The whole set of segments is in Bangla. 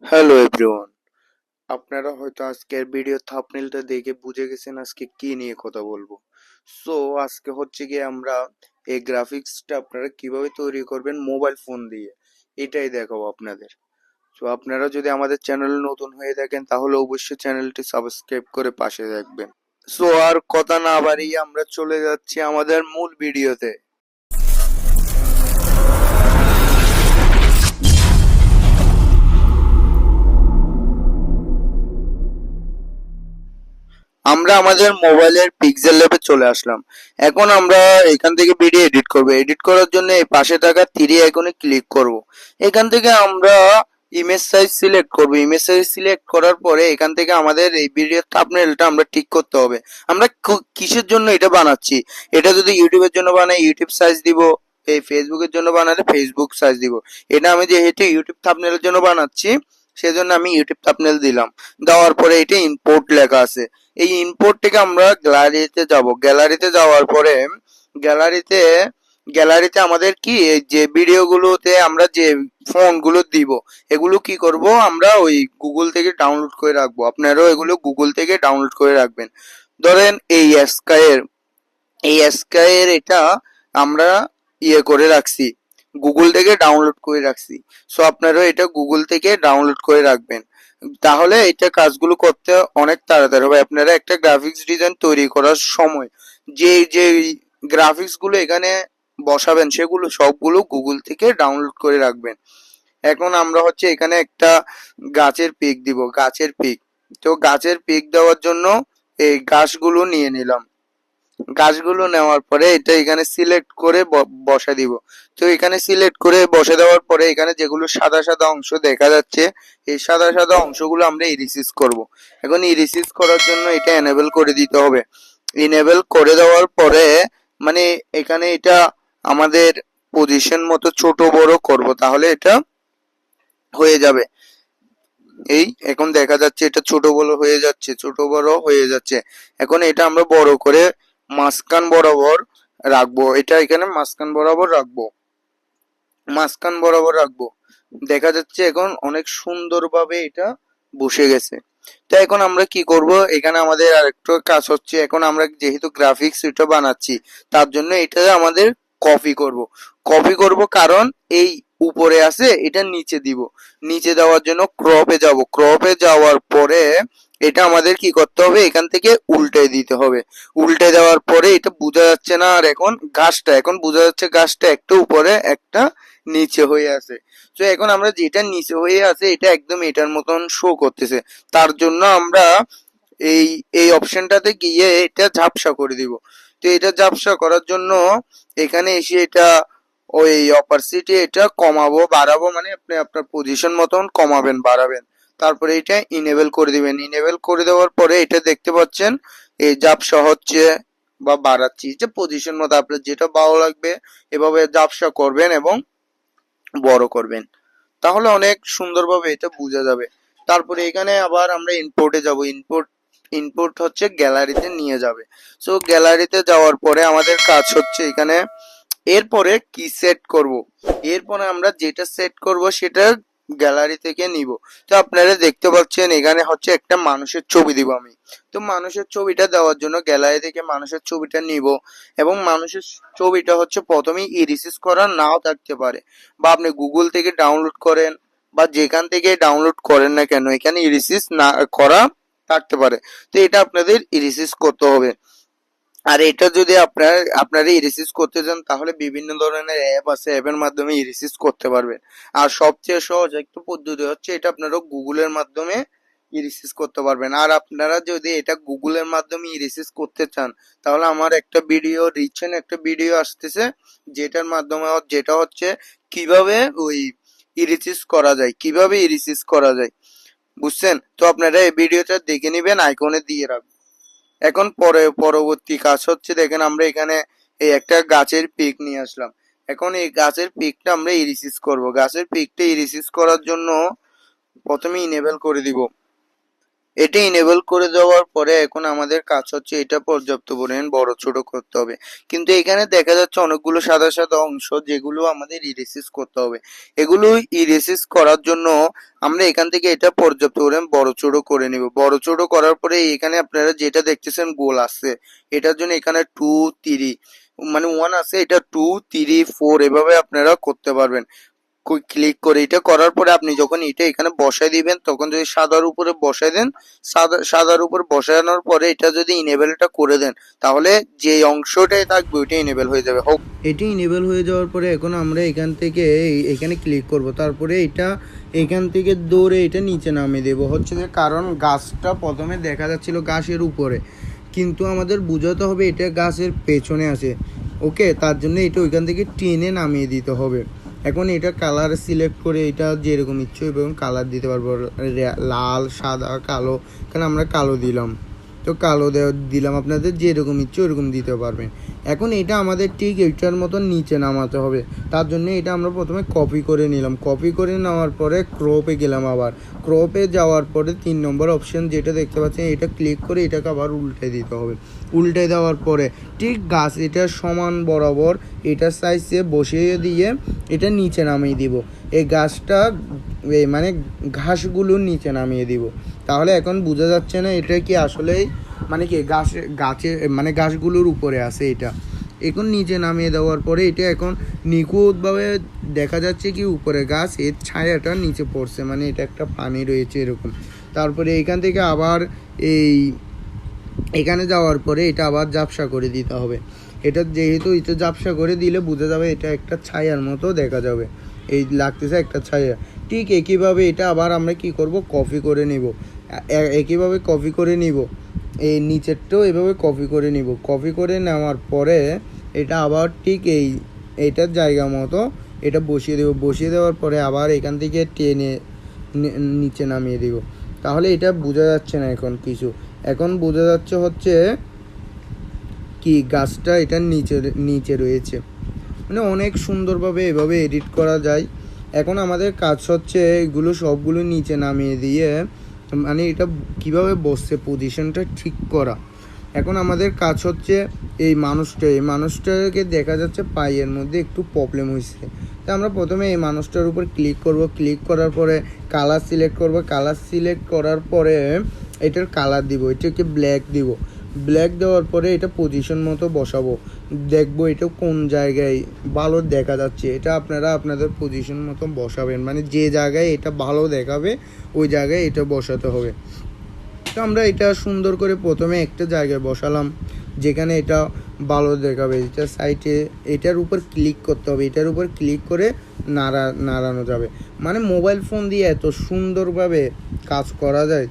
হ্যালো এভরিওয়ান, আপনারা হয়তো আজকের ভিডিও থাম্বনেলটা দেখে বুঝে গেছেন আজকে কি নিয়ে কথা বলবো। সো আজকে হচ্ছে গিয়ে আমরা এই গ্রাফিক্সটা আপনারা কিভাবে তৈরি করবেন মোবাইল ফোন দিয়ে, এটাই দেখাবো আপনাদের। সো আপনারা যদি আমাদের চ্যানেলে নতুন হয়ে থাকেন তাহলে অবশ্যই চ্যানেলটি সাবস্ক্রাইব করে পাশে রাখবেন। সো আর কথা না বাড়িয়ে আমরা চলে যাচ্ছি আমাদের মূল ভিডিওতে। আমরা আমাদের মোবাইলের পিক্সেল ল্যাবে চলে আসলাম। এখন আমরা এখান থেকে ভিডিও এডিট করব। এডিট করার জন্য এই পাশে থাকা থ্রি আইকনে ক্লিক করব। এখান থেকে আমরা ইমেজ সাইজ সিলেক্ট করব। ইমেজ সাইজ সিলেক্ট করার পরে এখান থেকে আমাদের এই ভিডিও থাম্বনেলটা আমরা ঠিক করতে হবে। আমরা কিসের জন্য এটা বানাচ্ছি, এটা যদি ইউটিউবের জন্য বানাই ইউটিউব সাইজ দিব, এই ফেসবুকের জন্য বানালে ফেসবুক সাইজ দিব। এটা আমি যেহেতু ইউটিউব থাম্বনেলের জন্য বানাচ্ছি সেজন্য আমি ইউটিউব থাম্বনেল দিলাম। দেওয়ার পরে এটা ইম্পোর্ট লেখা আছে। এই ইম্পোর্ট থেকে আমরা গ্যালারিতে যাব। গ্যালারিতে যাওয়ার পরে গ্যালারিতে গ্যালারিতে আমাদের কি এই যে ভিডিওগুলোতে আমরা যে ফোনগুলো দিব এগুলো কি করব, আমরা ওই গুগল থেকে ডাউনলোড করে রাখবো। আপনারাও এগুলো গুগল থেকে ডাউনলোড করে রাখবেন। ধরেন এই স্কাইয়ের এটা আমরা করে রাখছি, গুগল থেকে ডাউনলোড করে রাখছি। সো আপনারাও এটা গুগল থেকে ডাউনলোড করে রাখবেন। তাহলে এটা কাজগুলো করতে অনেক তাড়াতাড়ি হবে। আপনারা একটা গ্রাফিক্স ডিজাইন তৈরি করার সময় যে গ্রাফিক্স গুলো এখানে বসাবেন সেগুলো সবগুলো গুগল থেকে ডাউনলোড করে রাখবেন। এখন আমরা হচ্ছে এখানে একটা গাছের পিক দিব, গাছের পিক। তো গাছের পিক দেওয়ার জন্য এই গাছগুলো নিয়ে নিলাম। গাছগুলো নেওয়ার পরে এটা এখানে সিলেক্ট করে বসা দিব। তো এখানে সিলেক্ট করে বসে দেওয়ার পরে এখানে যেগুলো সাদা সাদা অংশ দেখা যাচ্ছে এই সাদা সাদা অংশগুলো আমরা ইরিসিস করব। এখন ইরিসিস করার জন্য এটা এনেবল করে দিতে হবে। এনেবল করে দেওয়ার পরে মানে এখানে এটা আমাদের পজিশন মতো ছোট বড় করব, তাহলে এটা হয়ে যাবে। এই এখন দেখা যাচ্ছে এটা ছোট বড় হয়ে যাচ্ছে, ছোট বড় হয়ে যাচ্ছে। এখন এটা আমরা বড় করে মাঝখান বরাবর রাখবো। এটা এখানে মাঝখান বরাবর রাখবো, মাঝখান বরাবর রাখবো। দেখা যাচ্ছে এখন অনেক সুন্দরভাবে এটা বসে গেছে। তো এখন আমরা কি করব, এখানে আমাদের আরেকটা কাজ হচ্ছে, এখন আমরা যেহেতু গ্রাফিক্স এটা বানাচ্ছি তার জন্য এটা আমাদের কপি করব। কপি করব কারণ এই উপরে আছে এটা নিচে দিব। নিচে দেওয়ার জন্য ক্রপে যাব। ক্রপে যাওয়ার পরে এটা আমাদের কি করতে হবে, এখান থেকে উল্টে দিতে হবে। উল্টে দেওয়ার পরে এটা বোঝা যাচ্ছে না, আর এখন বোঝা যাচ্ছে গাছটা একটা উপরে একটা নিচে হয়ে আছে। তো এখন আমরা যেটা নিচে হয়ে আছে এটা একদম এটার মতন শো করতেছে। তার জন্য আমরা এই এই অপশনটাতে গিয়ে এটা ঝাপসা করে দিব। তো এটা ঝাপসা করার জন্য এখানে এসে এটা ওই অপারসিটি এটা কমাবো বাড়াবো, মানে আপনি আপনার পজিশন মতন কমাবেন বাড়াবেন। তারপরে এটা ইনেবল করে দিবেন। ইনেবল করে দেওয়ার পরে এটা দেখতে পাচ্ছেন এই ঝাপসা হচ্ছে বা বাড়াচ্ছি, যে পজিশন মতো আপনার যেটা ভালো লাগবে এভাবে ঝাপসা করবেন এবং বড় করবেন, তাহলে অনেক সুন্দরভাবে এটা বোঝা যাবে। তারপরে এখানে আবার আমরা ইনপোর্টে যাব। ইনপোর্ট হচ্ছে গ্যালারিতে নিয়ে যাবে। সো গ্যালারিতে যাওয়ার পরে আমাদের কাজ হচ্ছে এখানে এরপরে কি সেট করব। এরপরে আমরা যেটা সেট করব সেটা গ্যালারি থেকে নিব। তো আপনারা দেখতে পাচ্ছেন এখানে হচ্ছে একটা মানুষের ছবি দিব আমি। তো মানুষের ছবিটা দেওয়ার জন্য গ্যালারি থেকে মানুষের ছবিটা নিব এবং মানুষের ছবিটা হচ্ছে প্রথমেই ইরিসিস করা নাও থাকতে পারে, বা আপনি গুগল থেকে ডাউনলোড করেন বা যেখান থেকে ডাউনলোড করেন না কেন এখানে ইরিসিস না করা থাকতে পারে। তো এটা আপনাদের ইরিসিস করতে হবে। আর এটা যদি আপনারা ইরিসিস করতে চান তাহলে বিভিন্ন ধরনের অ্যাপ আছে, অ্যাপের মাধ্যমে ইরিসিস করতে পারবেন। আর সবচেয়ে সহজ একটা পদ্ধতি হচ্ছে এটা আপনারা গুগলের মাধ্যমে ইরিসিস করতে পারবেন। আর আপনারা যদি এটা গুগলের মাধ্যমে ইরিসিস করতে চান তাহলে আমার একটা ভিডিও রিচেন একটা ভিডিও আসতেছে যেটার মাধ্যমে যেটা হচ্ছে কিভাবে ওই ইরিসিস করা যায়, কিভাবে ইরিসিস করা যায়, বুঝছেন? তো আপনারা এই ভিডিওটা দেখে নেবেন, আইকনে দিয়ে রাখবেন। এখন পরবর্তী কাজ হচ্ছে দেখেন আমরা এখানে এই একটা গাছের পিক নিয়ে আসলাম। এখন এই গাছের পিকটা আমরা ইরিসিস করব। গাছের পিকটা ইরিসিস করার জন্য প্রথমে ইনেবল করে দিব। এটা ইনেবল করে দেওয়ার পরে এখন আমাদের কাজ হচ্ছে এটা পর্যাপ্ত পরিমাণ বড় ছোট করতে হবে। কিন্তু এখানে দেখা যাচ্ছে অনেকগুলো সাদা সাদা অংশ যেগুলো আমাদের ইরেসিস করতে হবে। এগুলো ইরেসিস করার জন্য আমরা এখান থেকে এটা পর্যাপ্ত পরিমাণ বড় ছোট করে নিব। বড় ছোট করার পরে এখানে আপনারা যেটা দেখতেছেন গোল আছে, এটার জন্য এখানে 2 3 মানে 1 আছে, এটা 2 3 4 এভাবে আপনারা করতে পারবেন। ক্লিক করে এটা করার পরে আপনি যখন এটা এখানে বসায় দিবেন তখন যদি সাদার উপরে বসায় দেন, সাদার উপর বসানোর পরে এটা যদি ইনেবলটা করে দেন তাহলে যে অংশটাই থাকবে ওইটা ইনেবল হয়ে যাবে। হোক, এটি ইনেবল হয়ে যাওয়ার পরে এখন আমরা এখান থেকে এখানে ক্লিক করব, তারপরে এটা এখান থেকে দৌড়ে এটা নিচে নামিয়ে দেবো। হচ্ছে যে কারণ গাছটা প্রথমে দেখা যাচ্ছিল গাছের উপরে, কিন্তু আমাদের বোঝাতে হবে এটা গাছের পেছনে আছে। ওকে, তার জন্য এটা ওইখান থেকে টেনে নামিয়ে দিতে হবে। এখন এটা কালার সিলেক্ট করে এটা যেরকম ইচ্ছে এবং কালার দিতে পারবো, লাল সাদা কালো, কারণ আমরা কালো দিলাম, তো কালো দিলাম, আপনাদের যেরকম ইচ্ছে ওরকম দিতে পারবেন। এখন এটা আমাদের ঠিক এইটার মতন নিচে নামাতে হবে, তার জন্য এটা আমরা প্রথমে কপি করে নিলাম। কপি করে নেওয়ার পরে ক্রপে গেলাম, আবার ক্রপে যাওয়ার পরে 3 নম্বর অপশন যেটা দেখতে পাচ্ছেন এটা ক্লিক করে এটাকে আবার উল্টে দিতে হবে। উল্টে দেওয়ার পরে ঠিক গাছ এটা সমান বরাবর এটা সাইজে বসিয়ে দিয়ে এটা নিচে নামিয়ে দিব। এই গাছটা মানে ঘাসগুলো নিচে নামিয়ে দিব। তাহলে এখন বোঝা যাচ্ছে না এটা কি আসলেই মানে কি গাছের মানে গাছগুলোর উপরে আছে। এটা এখন নিচে নামিয়ে দেওয়ার পরে এটা এখন নিখুঁতভাবে দেখা যাচ্ছে কি উপরে গাছ, এর ছায়াটা নিচে পড়ছে, মানে এটা একটা পানি রয়েছে এরকম। তারপরে এখান থেকে আবার এখানে যাওয়ার পরে এটা আবার ঝাপসা করে দিতে হবে। এটা যেহেতু এটা ঝাপসা করে দিলে বোঝা যাবে এটা একটা ছায়ার মতো দেখা যাবে, এই লাগতেছে একটা ছায়া। ঠিক একইভাবে এটা আবার আমরা কি করব, কপি করে নিব। একইভাবে কপি করে নিব, এই নিচেরটাও এভাবে কপি করে নিব। কপি করে নেওয়ার পরে এটা আবার ঠিক এইটার জায়গা মতো এটা বসিয়ে দেব। বসিয়ে দেওয়ার পরে আবার এখান থেকে টেনে নিচে নামিয়ে দিব। তাহলে এটা বোঝা যাচ্ছে না এখন কিছু, এখন বোঝা যাচ্ছে হচ্ছে কি গাছটা এটার নিচে রয়েছে। মানে অনেক সুন্দরভাবে এভাবে এডিট করা যায়। এখন আমাদের কাজ হচ্ছে এগুলো সবগুলো নিচে নামিয়ে দিয়ে মানে এটা কিভাবে বসছে পজিশনটা ঠিক করা। এখন আমাদের কাজ হচ্ছে এই মানুষটাকে দেখা যাচ্ছে পায়ের মধ্যে একটু প্রবলেম হয়েছে, তো আমরা প্রথমে এই মানুষটার উপর ক্লিক করব। ক্লিক করার পরে কালার সিলেক্ট করব। কালার সিলেক্ট করার পরে এটার কালার দিব, এটাকে ব্ল্যাক দিব। ব্ল্যাক দেওয়ার পরে এটা পজিশন মতো বসাবো, দেখবো এটা কোন জায়গায় ভালো দেখা যাচ্ছে। এটা আপনারা আপনাদের পজিশন মতো বসাবেন, মানে যে জায়গায় এটা ভালো দেখাবে ওই জায়গায় এটা বসাতে হবে। তো আমরা এটা সুন্দর করে প্রথমে একটা জায়গায় বসালাম যেখানে এটা ভালো দেখাবে। এটা সাইটে এটার উপর ক্লিক করতে হবে, এটার উপর ক্লিক করে নাড়ানো যাবে। মানে মোবাইল ফোন দিয়ে এত সুন্দরভাবে কাজ করা যায়।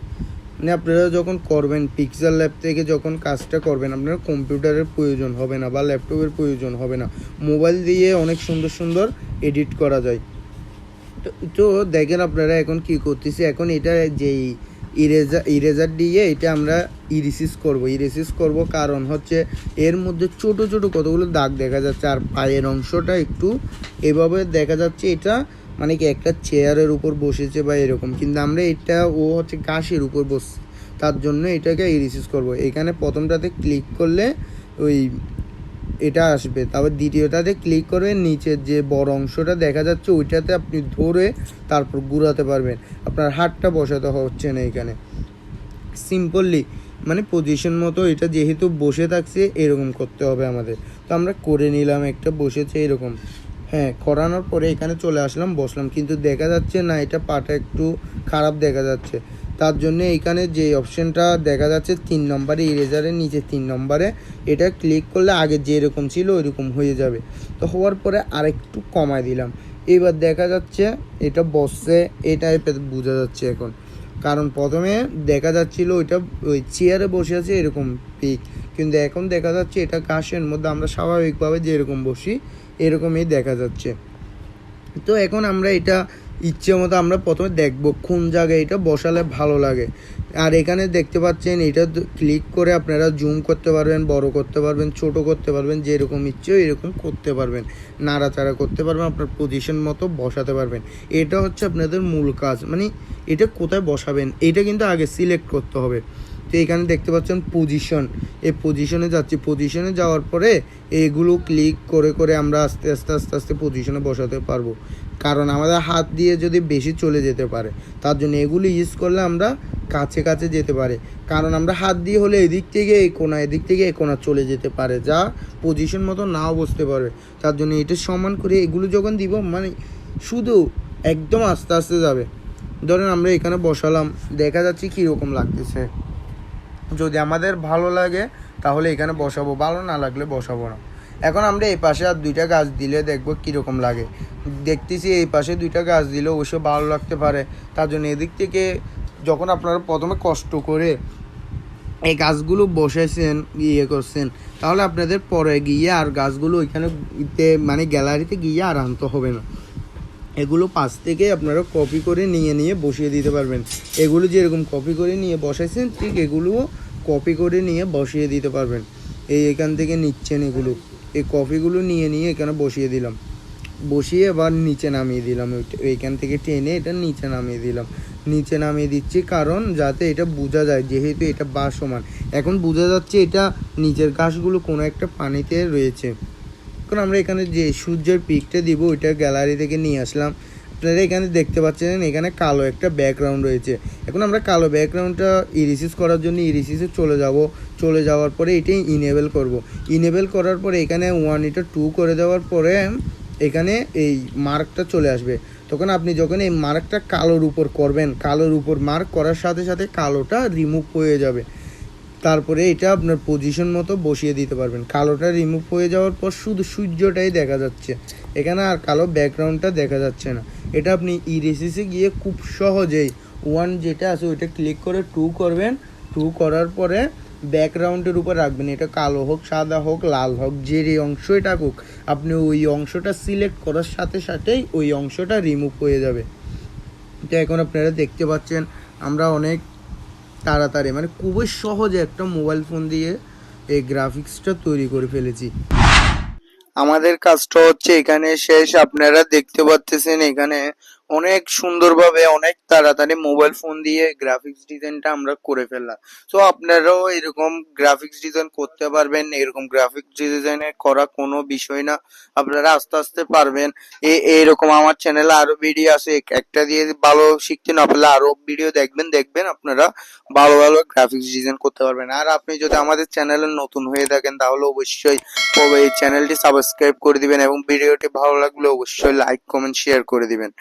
মানে আপনারা যখন করবেন পিক্সেল ল্যাব থেকে যখন কাজটা করবেন আপনারা কম্পিউটারের প্রয়োজন হবে না বা ল্যাপটপের প্রয়োজন হবে না, মোবাইল দিয়ে অনেক সুন্দর সুন্দর এডিট করা যায়। তো দেখেন আপনারা এখন কি করতেছি, এখন এটা যেই ইরেজার দিয়ে এটা আমরা ইরেসিস করব কারণ হচ্ছে এর মধ্যে ছোট ছোট কতগুলো দাগ দেখা যাচ্ছে, আর পায়ের অংশটা একটু এভাবে দেখা যাচ্ছে। এটা মানে কি একটা চেয়ারের উপর বসেছে বা এরকম, কিন্তু আমরা এটা ও হচ্ছে ঘাসের উপর বসছে, তার জন্য এটাকে ইরেসিস করব। এখানে প্রথমটাতে ক্লিক করলে ওই এটা আসবে, তারপর দ্বিতীয়টাতে ক্লিক করে নিচের যে বড় অংশটা দেখা যাচ্ছে ওইটাতে আপনি ধরে তারপর ঘুরাতে পারবেন। আপনার হাতটা বসাতে হচ্ছে না এখানে, সিম্পলি মানে পজিশন মতো এটা যেহেতু বসে থাকছে এরকম করতে হবে আমাদের। তো আমরা করে নিলাম, একটা বসেছে এরকম, হ্যাঁ করানোর পরে এখানে চলে আসলাম বসলাম, কিন্তু দেখা যাচ্ছে না এটা পাটা একটু খারাপ দেখা যাচ্ছে। তার জন্য এখানে যে অপশানটা দেখা যাচ্ছে 3 নম্বরে ইরেজারের নিচে 3 নম্বরে এটা ক্লিক করলে আগে যেরকম ছিল ওইরকম হয়ে যাবে। তো হওয়ার পরে আরেকটু কমায় দিলাম, এবার দেখা যাচ্ছে এটা বসছে, এই টাইপের বোঝা যাচ্ছে এখন। কারণ প্রথমে দেখা যাচ্ছিল ওইটা ওই চেয়ারে বসে আছে এরকম পিক, কিন্তু এখন দেখা যাচ্ছে এটা ঘাসের মধ্যে আমরা স্বাভাবিকভাবে যেরকম বসি এরকমই দেখা যাচ্ছে। তো এখন আমরা এটা ইচ্ছে মতো আমরা প্রথমে দেখব কোন জায়গায় এটা বসালে ভালো লাগে। আর এখানে দেখতে পাচ্ছেন এটা ক্লিক করে আপনারা জুম করতে পারবেন, বড় করতে পারবেন, ছোট করতে পারবেন, যেরকম ইচ্ছে এরকম করতে পারবেন, নাড়াচাড়া করতে পারবেন, আপনার পজিশন মতো বসাতে পারবেন। এটা হচ্ছে আপনাদের মূল কাজ, মানে এটা কোথায় বসাবেন এটা কিন্তু আগে সিলেক্ট করতে হবে। তো এখানে দেখতে পাচ্ছেন পজিশন, এই পজিশনে যাচ্ছি, পজিশনে যাওয়ার পরে এগুলো ক্লিক করে করে আমরা আস্তে আস্তে আস্তে আস্তে পজিশনে বসাতে পারবো। কারণ আমাদের হাত দিয়ে যদি বেশি চলে যেতে পারে, তার জন্য এগুলো ইউজ করলে আমরা কাছে কাছে যেতে পারে। কারণ আমরা হাত দিয়ে হলে এদিক থেকে এই কোণা, এদিক থেকে এই কোণা চলে যেতে পারে, যা পজিশন মতো নাও বসতে পারবে। তার জন্য এটা সমান করে এগুলো যখন দিব, মানে শুধু একদম আস্তে আস্তে যাবে। ধরেন আমরা এখানে বসালাম, দেখা যাচ্ছে কীরকম লাগতেছে। যদি আমাদের ভালো লাগে তাহলে এখানে বসাবো, ভালো না লাগলে বসাবো না। এখন আমরা এই পাশে আর দুইটা গাছ দিলে দেখবো কীরকম লাগে। দেখতেছি এই পাশে দুইটা গাছ দিলে অবশ্য ভালো লাগতে পারে। তার জন্য এদিক থেকে যখন আপনারা প্রথমে কষ্ট করে এই গাছগুলো বসাইছেন, করছেন, তাহলে আপনাদের পরে গিয়ে আর গাছগুলো ওইখানে মানে গ্যালারিতে গিয়ে আর আনতে হবে না। এগুলো পাশ থেকে আপনারা কপি করে নিয়ে নিয়ে বসিয়ে দিতে পারবেন। এগুলো যেরকম কপি করে নিয়ে বসাইছেন ঠিক এগুলোও কপি করে নিয়ে বসিয়ে দিতে পারবেন। এখান থেকে নিচ্ছেন এগুলো, এই কপিগুলো নিয়ে নিয়ে এখানে বসিয়ে দিলাম, বসিয়ে আবার নিচে নামিয়ে দিলাম। এইখান থেকে টেনে এটা নিচে নামিয়ে দিলাম, নিচে নামিয়ে দিচ্ছি কারণ যাতে এটা বোঝা যায়, যেহেতু এটা সমান। এখন বোঝা যাচ্ছে এটা নিচের ঘাসগুলো কোনো একটা পানিতে রয়েছে। এখন আমরা এখানে যে সূর্যের পিকটা দিব ওইটা গ্যালারি থেকে নিয়ে আসলাম। আপনারা এখানে দেখতে পাচ্ছেন এখানে কালো একটা ব্যাকগ্রাউন্ড রয়েছে। এখন আমরা কালো ব্যাকগ্রাউন্ডটা ইরেসিস করার জন্য ইরেসিসে চলে যাওয়ার পরে এটাই ইনেবল করব। ইনেবল করার পরে এখানে 1 এটা 2 করে দেওয়ার পরে এখানে এই মার্কটা চলে আসবে। তখন আপনি যখন এই মার্কটা কালোর উপর করবেন, কালোর উপর মার্ক করার সাথে সাথে কালোটা রিমুভ হয়ে যাবে। তারপরে এটা আপনার পজিশন মতো বসিয়ে দিতে পারবেন। কালোটা রিমুভ হয়ে যাওয়ার পর শুধু সূর্যটাই দেখা যাচ্ছে, এখানে আর কালো ব্যাকগ্রাউন্ডটা দেখা যাচ্ছে না। এটা আপনি ইরেসিসে গিয়ে খুব সহজেই 1 যেটা আছে ওইটা ক্লিক করে 2 করবেন। 2 করার পরে ব্যাকগ্রাউন্ডের উপর রাখবেন, এটা কালো হোক, সাদা হোক, লাল হোক, যে অংশই থাকুক, আপনি ওই অংশটা সিলেক্ট করার সাথে সাথেই ওই অংশটা রিমুভ হয়ে যাবে। তো এখন আপনারা দেখতে পাচ্ছেন আমরা অনেক তাড়াতাড়ি, মানে খুবই সহজে একটা মোবাইল ফোন দিয়ে এই গ্রাফিক্সটা তৈরি করে ফেলেছি। আমাদের কাজটা হচ্ছে এখানে শেষ। আপনারা দেখতে পাচ্ছেন এখানে অনেক সুন্দরভাবে অনেক তাড়াতাড়ি মোবাইল ফোন দিয়ে গ্রাফিক্স ডিজাইনটা আমরা করে ফেললাম। তো আপনারাও এরকম গ্রাফিক্স ডিজাইন করতে পারবেন, এরকম গ্রাফিক্স ডিজাইনে করা কোনো বিষয় না, আপনারা আস্তে আস্তে পারবেন। এরকম আমার চ্যানেলে আরো ভিডিও আছে, একটা দিয়ে ভালো শিখতে না পারলে আরো ভিডিও দেখবেন আপনারা ভালো ভালো গ্রাফিক্স ডিজাইন করতে পারবেন। আর আপনি যদি আমাদের চ্যানেলে নতুন হয়ে থাকেন তাহলে অবশ্যই এই চ্যানেলটি সাবস্ক্রাইব করে দিবেন এবং ভিডিওটি ভালো লাগলে অবশ্যই লাইক কমেন্ট শেয়ার করে দিবেন।